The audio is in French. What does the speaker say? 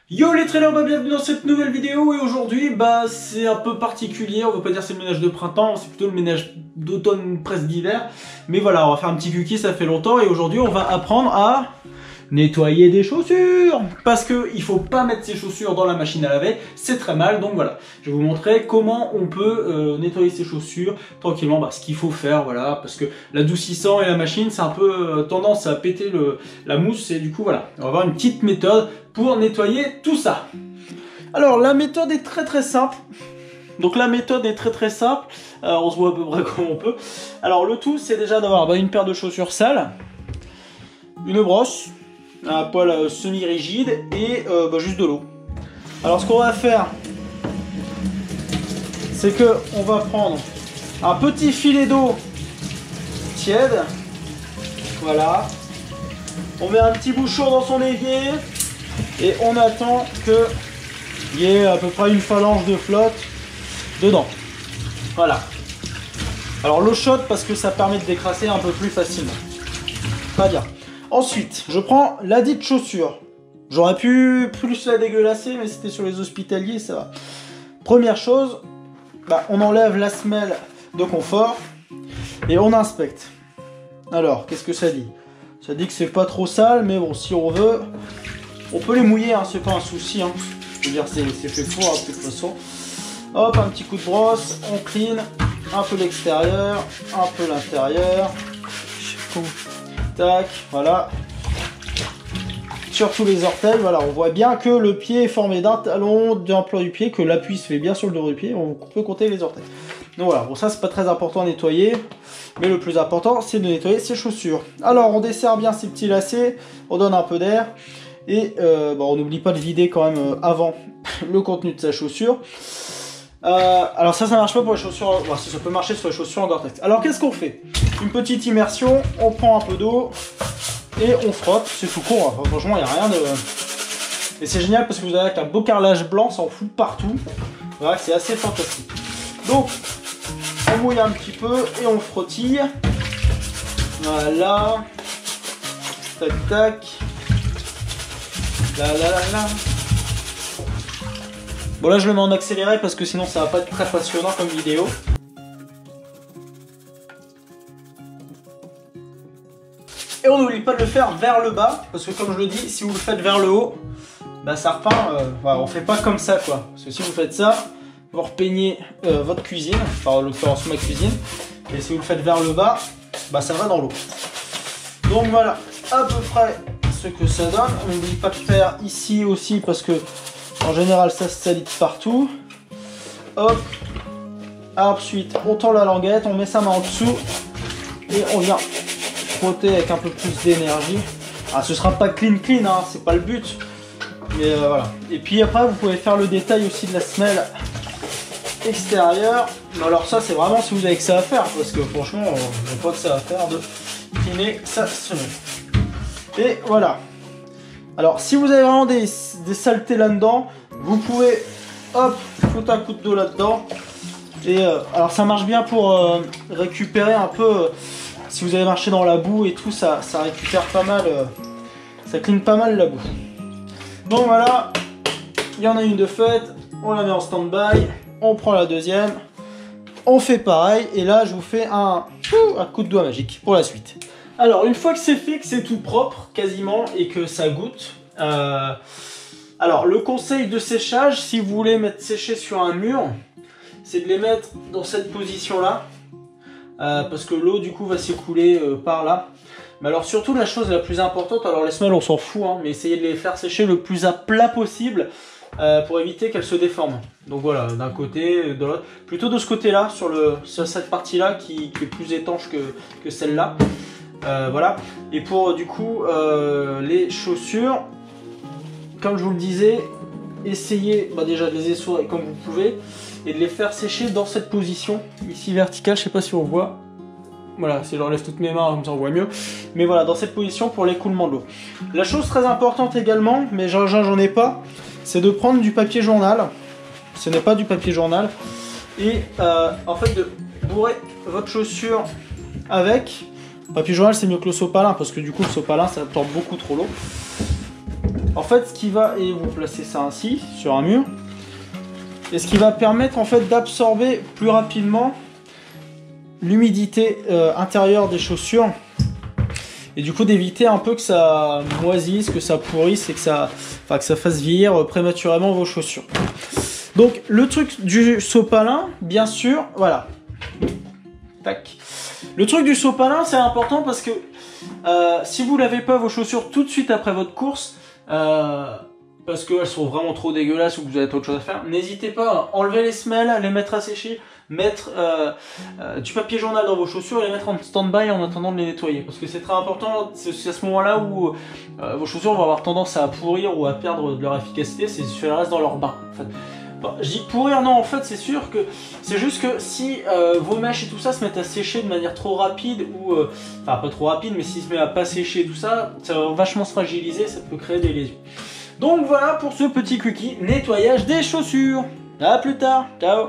Yo les traîneurs, bienvenue dans cette nouvelle vidéo et aujourd'hui c'est un peu particulier, on va pas dire c'est le ménage de printemps, c'est plutôt le ménage d'automne presque d'hiver. Mais voilà, on va faire un petit cookie, ça fait longtemps et aujourd'hui on va apprendre à nettoyer des chaussures. Parce que il faut pas mettre ses chaussures dans la machine à laver, c'est très mal. Donc voilà, je vais vous montrer comment on peut nettoyer ses chaussures tranquillement, ce qu'il faut faire, voilà. Parce que l'adoucissant et la machine c'est un peu tendance à péter la mousse et du coup voilà, on va avoir une petite méthode pour nettoyer tout ça. Alors la méthode est très simple. Donc la méthode est très simple. On se voit à peu près comme on peut. Alors le tout c'est déjà d'avoir une paire de chaussures sales, une brosse, un poil semi-rigide et juste de l'eau. Alors ce qu'on va faire, c'est que on va prendre un petit filet d'eau tiède. Voilà. On met un petit bouchon dans son évier et on attend qu'il y ait à peu près une phalange de flotte dedans. Voilà. Alors l'eau chaude parce que ça permet de décrasser un peu plus facilement. Pas bien. Ensuite, je prends la dite chaussure. J'aurais pu plus la dégueulasser, mais c'était sur les hospitaliers, ça va. Première chose, on enlève la semelle de confort et on inspecte. Alors, qu'est-ce que ça dit? Ça dit que c'est pas trop sale, mais bon, si on veut, on peut les mouiller, hein, c'est pas un souci. Hein. Je veux dire, c'est fait pour, hein, de toute façon. Hop, un petit coup de brosse, on clean un peu l'extérieur, un peu l'intérieur. Tac, voilà. Sur tous les orteils, voilà, on voit bien que le pied est formé d'un talon, d'un plan du pied, que l'appui se fait bien sur le dos du pied, on peut compter les orteils. Donc voilà, bon ça c'est pas très important à nettoyer, mais le plus important c'est de nettoyer ses chaussures. Alors on desserre bien ces petits lacets, on donne un peu d'air, et on n'oublie pas de vider quand même avant le contenu de sa chaussure. Alors ça marche pas pour les chaussures, ça peut marcher sur les chaussures en Gore-Tex. Alors qu'est-ce qu'on fait? Une petite immersion, on prend un peu d'eau et on frotte, c'est tout con, hein. Franchement il n'y a rien de... Et c'est génial parce que vous avez avec un beau carrelage blanc, ça en fout partout. Voilà, c'est assez fantastique. Donc on mouille un petit peu et on frottille. Voilà. Tac tac. Là. Bon là je le mets en accéléré parce que sinon ça va pas être très passionnant comme vidéo. Et on n'oublie pas de le faire vers le bas, parce que comme je le dis, si vous le faites vers le haut, ça repart, on fait pas comme ça quoi. Parce que si vous faites ça, vous repeignez votre cuisine, enfin en l'occurrence ma cuisine, et si vous le faites vers le bas, ça va dans l'eau. Donc voilà, à peu près ce que ça donne. On n'oublie pas de faire ici aussi, parce que en général ça se salit partout. Hop. Ensuite on tend la languette, on met sa main en dessous et on vient frotter avec un peu plus d'énergie. Ce sera pas clean, hein, c'est pas le but. Mais voilà. Et puis après vous pouvez faire le détail aussi de la semelle extérieure. Mais alors ça c'est vraiment si vous avez que ça à faire, parce que franchement on n'a pas que ça à faire de cleaner sa semelle. Et voilà. Alors si vous avez vraiment des saletés là-dedans, vous pouvez foutre un coup de dos là-dedans. Et alors ça marche bien pour récupérer un peu, si vous avez marché dans la boue et tout, ça récupère pas mal, ça clean pas mal la boue. Donc voilà, il y en a une de faite, on la met en stand-by, on prend la deuxième, on fait pareil, et là je vous fais un coup de doigt magique pour la suite. Alors une fois que c'est fait, que c'est tout propre quasiment et que ça goûte, alors le conseil de séchage, si vous voulez mettre sécher sur un mur, c'est de les mettre dans cette position là, parce que l'eau du coup va s'écouler par là. Mais alors surtout la chose la plus importante, alors les semelles on s'en fout, hein, mais essayez de les faire sécher le plus à plat possible pour éviter qu'elles se déforment. Donc voilà, d'un côté, de l'autre, plutôt de ce côté là, sur cette partie là qui est plus étanche que celle-là. Voilà, et pour du coup les chaussures, comme je vous le disais, essayez déjà de les essorer comme vous pouvez et de les faire sécher dans cette position ici verticale. Je sais pas si on voit, voilà, si j'enlève toutes mes mains comme ça on voit mieux, mais voilà, dans cette position pour l'écoulement de l'eau. La chose très importante également, mais j'en ai pas, c'est de prendre du papier journal. Ce n'est pas du papier journal, et en fait de bourrer votre chaussure avec papier journal. C'est mieux que le sopalin parce que du coup le sopalin ça absorbe beaucoup trop l'eau. En fait, ce qui va, et vous placez ça ainsi sur un mur, et ce qui va permettre en fait d'absorber plus rapidement l'humidité intérieure des chaussures, et du coup d'éviter un peu que ça moisisse, que ça pourrisse et que ça fasse vieillir prématurément vos chaussures. Donc le truc du sopalin, bien sûr, voilà. Tac. Le truc du sopalin, c'est important parce que si vous lavez pas vos chaussures tout de suite après votre course, parce qu'elles sont vraiment trop dégueulasses ou que vous avez autre chose à faire, n'hésitez pas à enlever les semelles, les mettre à sécher, mettre du papier journal dans vos chaussures et les mettre en stand-by en attendant de les nettoyer. Parce que c'est très important, c'est à ce moment-là où vos chaussures vont avoir tendance à pourrir ou à perdre de leur efficacité, c'est si elles restent dans leur bain. En fait. Bon, je dis pourrir, non, en fait c'est sûr que c'est juste que si vos mèches et tout ça se mettent à sécher de manière trop rapide ou enfin pas trop rapide, mais s'ils se mettent à pas sécher et tout ça, ça va vachement se fragiliser, ça peut créer des lésions. Donc voilà pour ce petit quickie nettoyage des chaussures. À plus tard, ciao.